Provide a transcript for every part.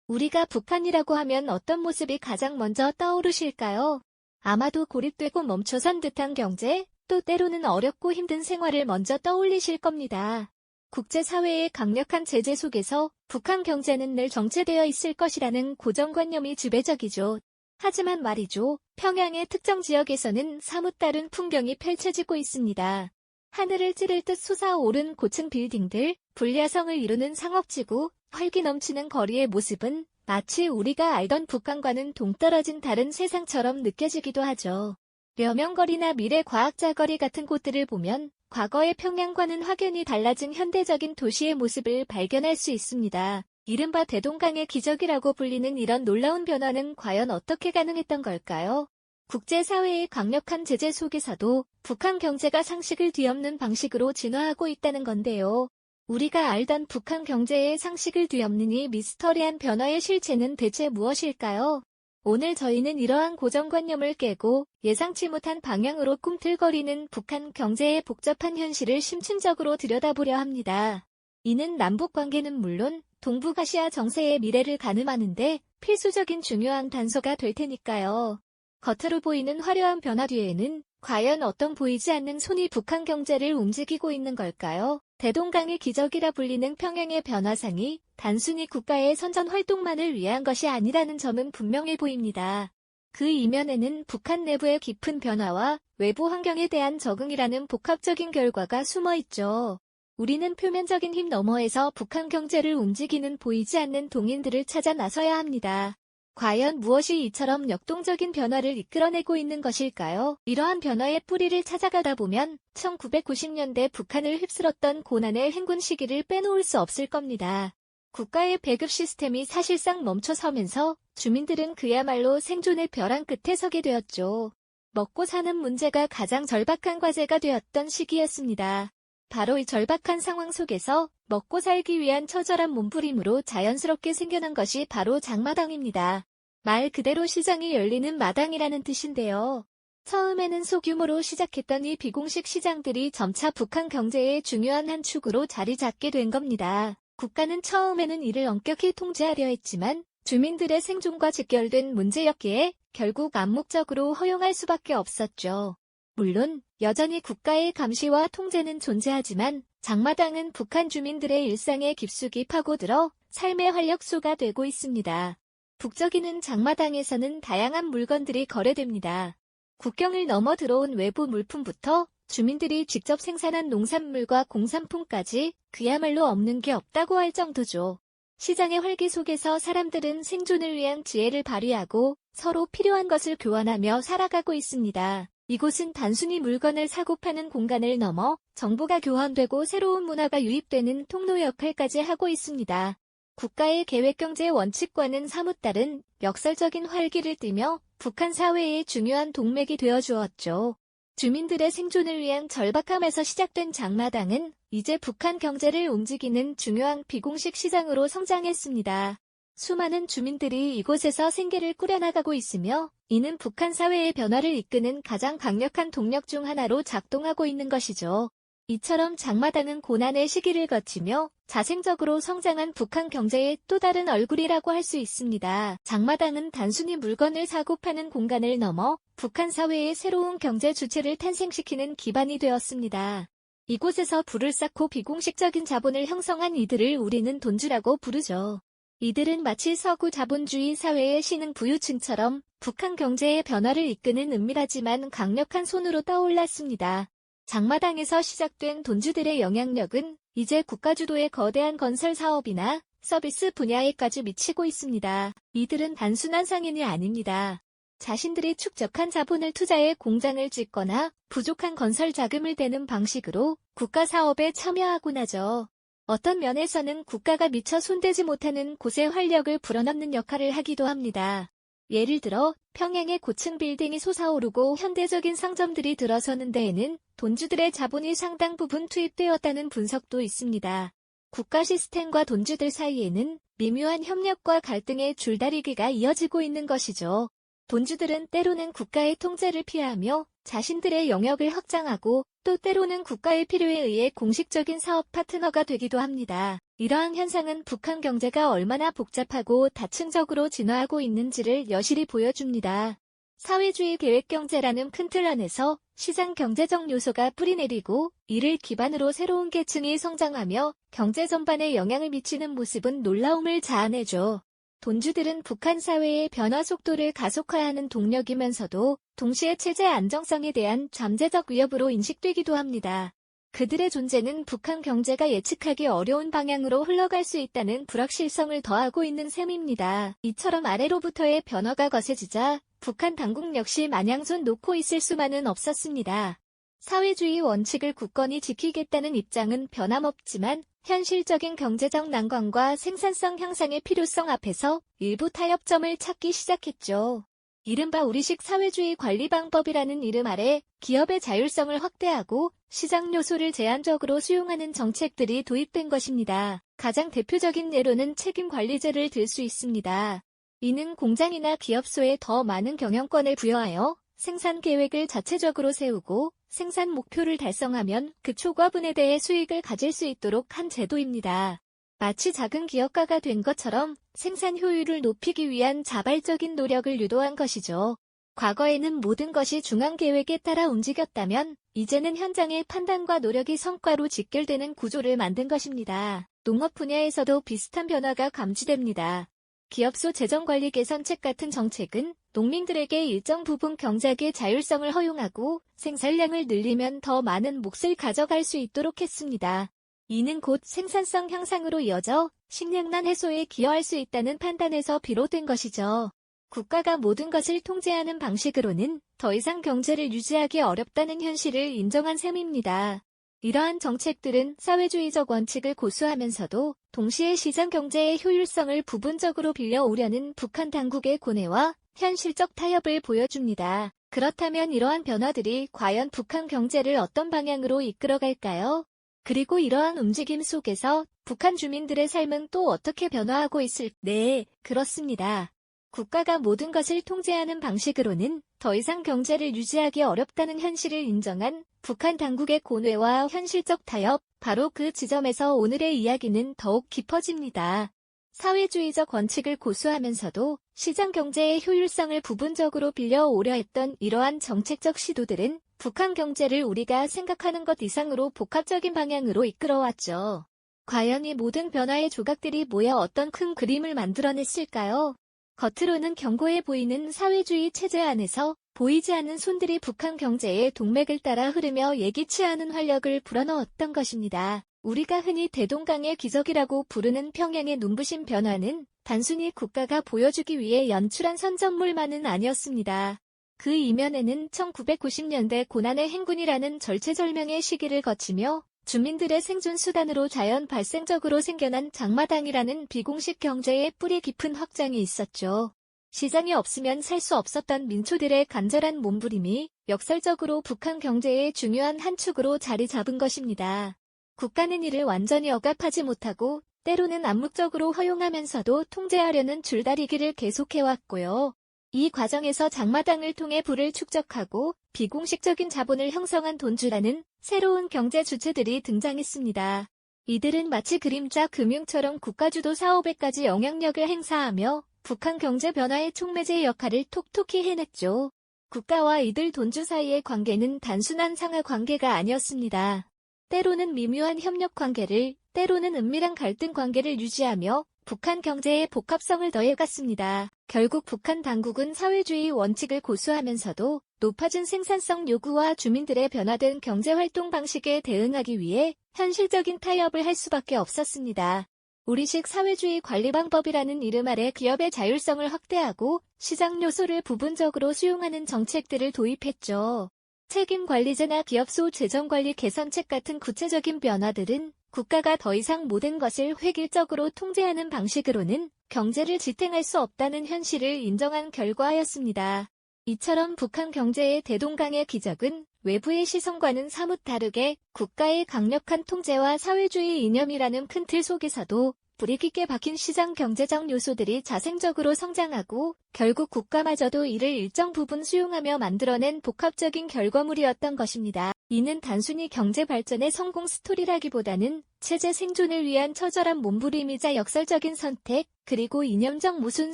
우리가 북한이라고 하면 어떤 모습이 가장 먼저 떠오르실까요? 아마도 고립되고 멈춰선 듯한 경제, 또 때로는 어렵고 힘든 생활을 먼저 떠올리실 겁니다. 국제사회의 강력한 제재 속에서 북한 경제는 늘 정체되어 있을 것이라는 고정관념이 지배적이죠. 하지만 말이죠, 평양의 특정 지역에서는 사뭇 다른 풍경이 펼쳐지고 있습니다. 하늘을 찌를 듯 솟아오른 고층 빌딩들, 불야성을 이루는 상업지구, 활기 넘치는 거리의 모습은 마치 우리가 알던 북한과는 동떨어진 다른 세상처럼 느껴지기도 하죠. 려명거리나 미래과학자거리 같은 곳들을 보면 과거의 평양과는 확연히 달라진 현대적인 도시의 모습을 발견할 수 있습니다. 이른바 대동강의 기적이라고 불리는 이런 놀라운 변화는 과연 어떻게 가능했던 걸까요? 국제사회의 강력한 제재 속에서도 북한 경제가 상식을 뒤엎는 방식으로 진화하고 있다는 건데요. 우리가 알던 북한 경제의 상식을 뒤엎는 이 미스터리한 변화의 실체는 대체 무엇일까요? 오늘 저희는 이러한 고정관념을 깨고 예상치 못한 방향으로 꿈틀거리는 북한 경제의 복잡한 현실을 심층적으로 들여다보려 합니다. 이는 남북관계는 물론 동북아시아 정세의 미래를 가늠하는데 필수적인 중요한 단서가 될 테니까요. 겉으로 보이는 화려한 변화 뒤에는 과연 어떤 보이지 않는 손이 북한 경제를 움직이고 있는 걸까요? 대동강의 기적이라 불리는 평양의 변화상이 단순히 국가의 선전 활동만을 위한 것이 아니라는 점은 분명해 보입니다. 그 이면에는 북한 내부의 깊은 변화와 외부 환경에 대한 적응이라는 복합적인 결과가 숨어 있죠. 우리는 표면적인 힘 너머에서 북한 경제를 움직이는 보이지 않는 동인들을 찾아 나서야 합니다. 과연 무엇이 이처럼 역동적인 변화를 이끌어내고 있는 것일까요? 이러한 변화의 뿌리를 찾아가다 보면 1990년대 북한을 휩쓸었던 고난의 행군 시기를 빼놓을 수 없을 겁니다. 국가의 배급 시스템이 사실상 멈춰서면서 주민들은 그야말로 생존의 벼랑 끝에 서게 되었죠. 먹고 사는 문제가 가장 절박한 과제가 되었던 시기였습니다. 바로 이 절박한 상황 속에서 먹고 살기 위한 처절한 몸부림으로 자연스럽게 생겨난 것이 바로 장마당입니다. 말 그대로 시장이 열리는 마당이라는 뜻인데요. 처음에는 소규모로 시작했던 이 비공식 시장들이 점차 북한 경제의 중요한 한 축으로 자리 잡게 된 겁니다. 국가는 처음에는 이를 엄격히 통제하려 했지만 주민들의 생존과 직결된 문제였기에 결국 암묵적으로 허용할 수밖에 없었죠. 물론 여전히 국가의 감시와 통제는 존재하지만 장마당은 북한 주민들의 일상에 깊숙이 파고들어 삶의 활력소가 되고 있습니다. 북적이는 장마당에서는 다양한 물건들이 거래됩니다. 국경을 넘어 들어온 외부 물품부터 주민들이 직접 생산한 농산물과 공산품까지 그야말로 없는 게 없다고 할 정도죠. 시장의 활기 속에서 사람들은 생존을 위한 지혜를 발휘하고 서로 필요한 것을 교환하며 살아가고 있습니다. 이곳은 단순히 물건을 사고 파는 공간을 넘어 정보가 교환되고 새로운 문화가 유입되는 통로 역할까지 하고 있습니다. 국가의 계획경제 원칙과는 사뭇 다른 역설적인 활기를 띠며 북한 사회의 중요한 동맥이 되어주었죠. 주민들의 생존을 위한 절박함에서 시작된 장마당은 이제 북한 경제를 움직이는 중요한 비공식 시장으로 성장했습니다. 수많은 주민들이 이곳에서 생계를 꾸려나가고 있으며 이는 북한 사회의 변화를 이끄는 가장 강력한 동력 중 하나로 작동하고 있는 것이죠. 이처럼 장마당은 고난의 시기를 거치며 자생적으로 성장한 북한 경제의 또 다른 얼굴이라고 할 수 있습니다. 장마당은 단순히 물건을 사고 파는 공간을 넘어 북한 사회의 새로운 경제 주체를 탄생시키는 기반이 되었습니다. 이곳에서 불을 쌓고 비공식적인 자본을 형성한 이들을 우리는 돈주라고 부르죠. 이들은 마치 서구 자본주의 사회의 신흥 부유층처럼 북한 경제의 변화를 이끄는 은밀하지만 강력한 손으로 떠올랐습니다. 장마당에서 시작된 돈주들의 영향력은 이제 국가주도의 거대한 건설 사업이나 서비스 분야에까지 미치고 있습니다. 이들은 단순한 상인이 아닙니다. 자신들이 축적한 자본을 투자해 공장을 짓거나 부족한 건설 자금을 대는 방식으로 국가 사업에 참여하곤 하죠. 어떤 면에서는 국가가 미처 손대지 못하는 곳에 활력을 불어넣는 역할을 하기도 합니다. 예를 들어 평양의 고층 빌딩이 솟아오르고 현대적인 상점들이 들어서는 데에는 돈주들의 자본이 상당 부분 투입되었다는 분석도 있습니다. 국가 시스템과 돈주들 사이에는 미묘한 협력과 갈등의 줄다리기가 이어지고 있는 것이죠. 돈주들은 때로는 국가의 통제를 피하며 자신들의 영역을 확장하고 또 때로는 국가의 필요에 의해 공식적인 사업 파트너가 되기도 합니다. 이러한 현상은 북한 경제가 얼마나 복잡하고 다층적으로 진화하고 있는지를 여실히 보여줍니다. 사회주의 계획경제라는 큰 틀 안에서 시장 경제적 요소가 뿌리내리고 이를 기반으로 새로운 계층이 성장하며 경제 전반에 영향을 미치는 모습은 놀라움을 자아내죠. 돈주들은 북한 사회의 변화 속도를 가속화하는 동력이면서도 동시에 체제 안정성에 대한 잠재적 위협으로 인식되기도 합니다. 그들의 존재는 북한 경제가 예측하기 어려운 방향으로 흘러갈 수 있다는 불확실성을 더하고 있는 셈입니다. 이처럼 아래로부터의 변화가 거세지자 북한 당국 역시 마냥 손 놓고 있을 수만은 없었습니다. 사회주의 원칙을 굳건히 지키겠다는 입장은 변함없지만 현실적인 경제적 난관과 생산성 향상의 필요성 앞에서 일부 타협점을 찾기 시작했죠. 이른바 우리식 사회주의 관리 방법이라는 이름 아래 기업의 자율성을 확대하고 시장 요소를 제한적으로 수용하는 정책들이 도입된 것입니다. 가장 대표적인 예로는 책임관리제를 들 수 있습니다. 이는 공장이나 기업소에 더 많은 경영권을 부여하여 생산 계획을 자체적으로 세우고 생산 목표를 달성하면 그 초과분에 대해 수익을 가질 수 있도록 한 제도입니다. 마치 작은 기업가가 된 것처럼 생산 효율을 높이기 위한 자발적인 노력을 유도한 것이죠. 과거에는 모든 것이 중앙계획에 따라 움직였다면 이제는 현장의 판단과 노력이 성과로 직결되는 구조를 만든 것입니다. 농업 분야에서도 비슷한 변화가 감지됩니다. 기업소 재정관리 개선책 같은 정책은 농민들에게 일정 부분 경작의 자율성을 허용하고 생산량을 늘리면 더 많은 몫을 가져갈 수 있도록 했습니다. 이는 곧 생산성 향상으로 이어져 식량난 해소에 기여할 수 있다는 판단에서 비롯된 것이죠. 국가가 모든 것을 통제하는 방식으로는 더 이상 경제를 유지하기 어렵다는 현실을 인정한 셈입니다. 이러한 정책들은 사회주의적 원칙을 고수하면서도 동시에 시장 경제의 효율성을 부분적으로 빌려오려는 북한 당국의 고뇌와 현실적 타협을 보여줍니다. 그렇다면 이러한 변화들이 과연 북한 경제를 어떤 방향으로 이끌어갈까요? 그리고 이러한 움직임 속에서 북한 주민들의 삶은 또 어떻게 변화하고 네, 그렇습니다. 국가가 모든 것을 통제하는 방식으로는 더 이상 경제를 유지하기 어렵다는 현실을 인정한 북한 당국의 고뇌와 현실적 타협, 바로 그 지점에서 오늘의 이야기는 더욱 깊어집니다. 사회주의적 원칙을 고수하면서도 시장 경제의 효율성을 부분적으로 빌려오려 했던 이러한 정책적 시도들은 북한 경제를 우리가 생각하는 것 이상으로 복합적인 방향으로 이끌어왔죠. 과연 이 모든 변화의 조각들이 모여 어떤 큰 그림을 만들어냈을까요? 겉으로는 견고해 보이는 사회주의 체제 안에서 보이지 않는 손들이 북한 경제의 동맥을 따라 흐르며 예기치 않은 활력을 불어넣었던 것입니다. 우리가 흔히 대동강의 기적이라고 부르는 평양의 눈부신 변화는 단순히 국가가 보여주기 위해 연출한 선전물만은 아니었습니다. 그 이면에는 1990년대 고난의 행군이라는 절체절명의 시기를 거치며 주민들의 생존 수단으로 자연 발생적으로 생겨난 장마당이라는 비공식 경제의 뿌리 깊은 확장이 있었죠. 시장이 없으면 살 수 없었던 민초들의 간절한 몸부림이 역설적으로 북한 경제의 중요한 한 축으로 자리 잡은 것입니다. 국가는 이를 완전히 억압하지 못하고 때로는 암묵적으로 허용하면서도 통제하려는 줄다리기를 계속해왔고요. 이 과정에서 장마당을 통해 부를 축적하고 비공식적인 자본을 형성한 돈주라는 새로운 경제 주체들이 등장했습니다. 이들은 마치 그림자 금융처럼 국가주도 사업에까지 영향력을 행사하며 북한 경제 변화의 촉매제 역할을 톡톡히 해냈죠. 국가와 이들 돈주 사이의 관계는 단순한 상하 관계가 아니었습니다. 때로는 미묘한 협력 관계를, 때로는 은밀한 갈등 관계를 유지하며 북한 경제의 복합성을 더해갔습니다. 결국 북한 당국은 사회주의 원칙을 고수하면서도 높아진 생산성 요구와 주민들의 변화된 경제활동 방식에 대응하기 위해 현실적인 타협을 할 수밖에 없었습니다. 우리식 사회주의 관리 방법이라는 이름 아래 기업의 자율성을 확대하고 시장 요소를 부분적으로 수용하는 정책들을 도입했죠. 책임관리제나 기업소 재정관리 개선책 같은 구체적인 변화들은 국가가 더 이상 모든 것을 획일적으로 통제하는 방식으로는 경제를 지탱할 수 없다는 현실을 인정한 결과였습니다. 이처럼 북한 경제의 대동강의 기적은 외부의 시선과는 사뭇 다르게 국가의 강력한 통제와 사회주의 이념이라는 큰 틀 속에서도 불이 깊게 박힌 시장 경제적 요소들이 자생적으로 성장하고 결국 국가마저도 이를 일정 부분 수용하며 만들어낸 복합적인 결과물이었던 것입니다. 이는 단순히 경제 발전의 성공 스토리라기보다는 체제 생존을 위한 처절한 몸부림이자 역설적인 선택, 그리고 이념적 모순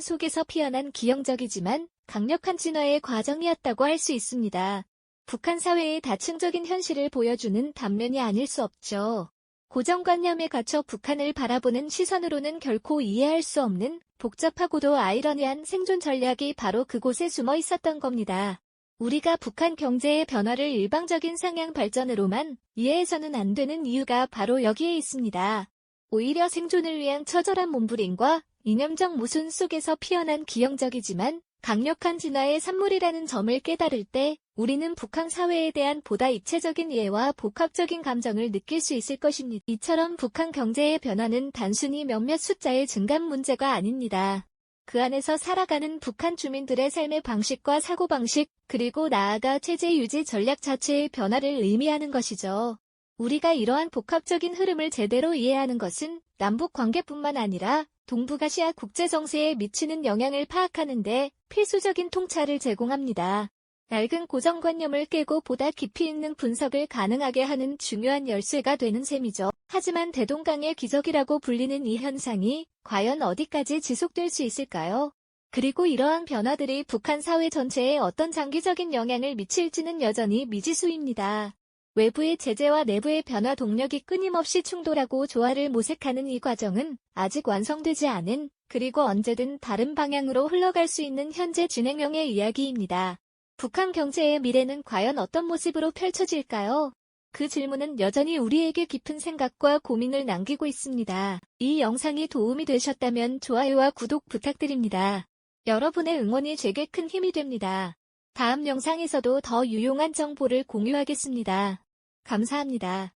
속에서 피어난 기형적이지만 강력한 진화의 과정이었다고 할 수 있습니다. 북한 사회의 다층적인 현실을 보여주는 단면이 아닐 수 없죠. 고정관념에 갇혀 북한을 바라보는 시선으로는 결코 이해할 수 없는 복잡하고도 아이러니한 생존 전략이 바로 그곳에 숨어 있었던 겁니다. 우리가 북한 경제의 변화를 일방적인 상향 발전으로만 이해해서는 안 되는 이유가 바로 여기에 있습니다. 오히려 생존을 위한 처절한 몸부림과 이념적 모순 속에서 피어난 기형적이지만 강력한 진화의 산물이라는 점을 깨달을 때 우리는 북한 사회에 대한 보다 입체적인 이해와 복합적인 감정을 느낄 수 있을 것입니다. 이처럼 북한 경제의 변화는 단순히 몇몇 숫자의 증감 문제가 아닙니다. 그 안에서 살아가는 북한 주민들의 삶의 방식과 사고방식, 그리고 나아가 체제 유지 전략 자체의 변화를 의미하는 것이죠. 우리가 이러한 복합적인 흐름을 제대로 이해하는 것은 남북 관계뿐만 아니라 동북아시아 국제 정세에 미치는 영향을 파악하는 데 필수적인 통찰을 제공합니다. 낡은 고정관념을 깨고 보다 깊이 있는 분석을 가능하게 하는 중요한 열쇠가 되는 셈이죠. 하지만 대동강의 기적이라고 불리는 이 현상이 과연 어디까지 지속될 수 있을까요? 그리고 이러한 변화들이 북한 사회 전체에 어떤 장기적인 영향을 미칠지는 여전히 미지수입니다. 외부의 제재와 내부의 변화 동력이 끊임없이 충돌하고 조화를 모색하는 이 과정은 아직 완성되지 않은, 그리고 언제든 다른 방향으로 흘러갈 수 있는 현재 진행형의 이야기입니다. 북한 경제의 미래는 과연 어떤 모습으로 펼쳐질까요? 그 질문은 여전히 우리에게 깊은 생각과 고민을 남기고 있습니다. 이 영상이 도움이 되셨다면 좋아요와 구독 부탁드립니다. 여러분의 응원이 제게 큰 힘이 됩니다. 다음 영상에서도 더 유용한 정보를 공유하겠습니다. 감사합니다.